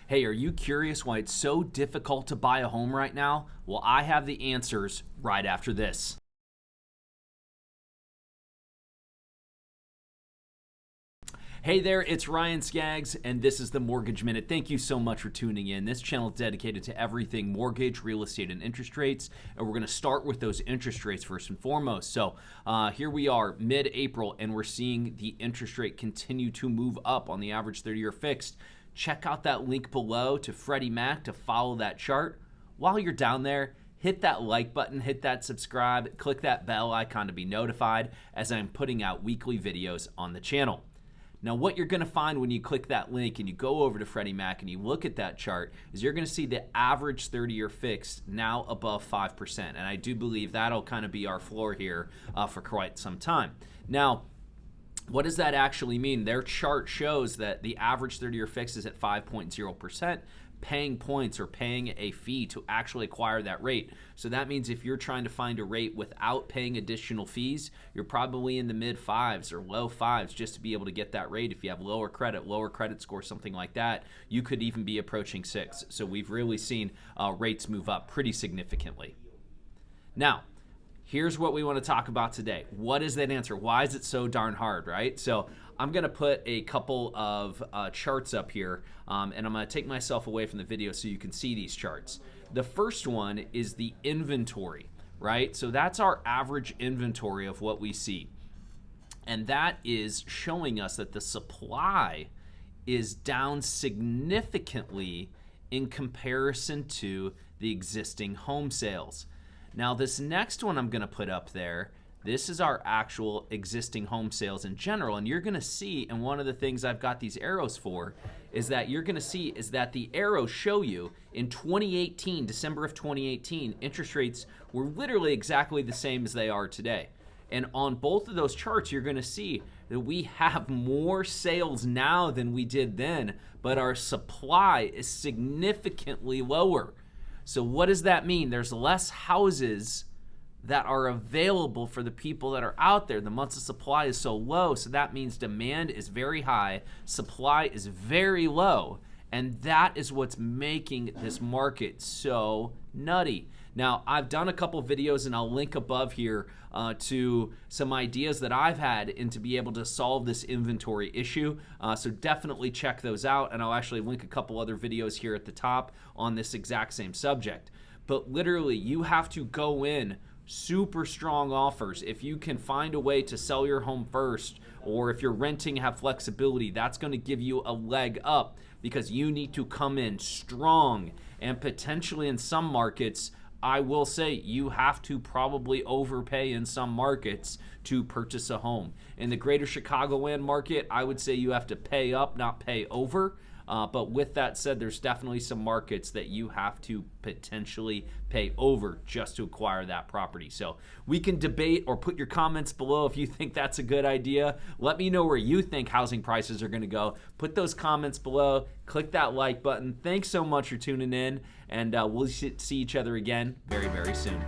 Hey, are you curious why it's so difficult to buy a home right now? Well, I have the answers right after this. Hey there, it's Ryan Skaggs, and this is the Mortgage Minute. Thank you so much for tuning in. This channel is dedicated to everything mortgage, real estate, and interest rates, and we're going to start with those interest rates first and foremost. So here we are, mid-April, and we're seeing the interest rate continue to move up on the average 30-year fixed. Check out that link below to Freddie Mac to follow that chart. While you're down there, hit that like button, hit that subscribe, click that bell icon to be notified as I'm putting out weekly videos on the channel. Now, what you're going to find when you click that link and you go over to Freddie Mac and you look at that chart is you're going to see the average 30-year fixed now above 5%. And I do believe that'll kind of be our floor here for quite some time. Now, what does that actually mean? Their chart shows that the average 30-year fixed is at 5.0%, paying points or paying a fee to actually acquire that rate. So that means if you're trying to find a rate without paying additional fees, you're probably in the mid fives or low fives just to be able to get that rate. If you have lower credit score, something like that, you could even be approaching 6. So we've really seen rates move up pretty significantly. Now, here's what we want to talk about today. What is that answer? Why is it so darn hard, right? So I'm going to put a couple of charts up here, and I'm going to take myself away from the video so you can see these charts. The first one is the inventory, right? So that's our average inventory of what we see. And that is showing us that the supply is down significantly in comparison to the existing home sales. Now, this next one I'm going to put up there, this is our actual existing home sales in general. And you're going to see, and one of the things I've got these arrows for, is that you're going to see is that the arrows show you in 2018, December of 2018, interest rates were literally exactly the same as they are today. And on both of those charts, you're going to see that we have more sales now than we did then, but our supply is significantly lower. So what does that mean? There's less houses that are available for the people that are out there. The months of supply is so low, so that means demand is very high, supply is very low, and that is what's making this market so nutty. Now, I've done a couple videos, and I'll link above here to some ideas that I've had and to be able to solve this inventory issue. So definitely check those out, and I'll actually link a couple other videos here at the top on this exact same subject. But literally, you have to go in super strong offers. If you can find a way to sell your home first, or if you're renting, have flexibility, that's going to give you a leg up because you need to come in strong. And potentially in some markets, I will say you have to probably overpay in some markets to purchase a home. In the greater Chicagoland market, I would say you have to pay up, not pay over. But with that said, there's definitely some markets that you have to potentially pay over just to acquire that property. So we can debate or put your comments below if you think that's a good idea. Let me know where you think housing prices are going to go. Put those comments below. Click that like button. Thanks so much for tuning in, and we'll see each other again very, very soon.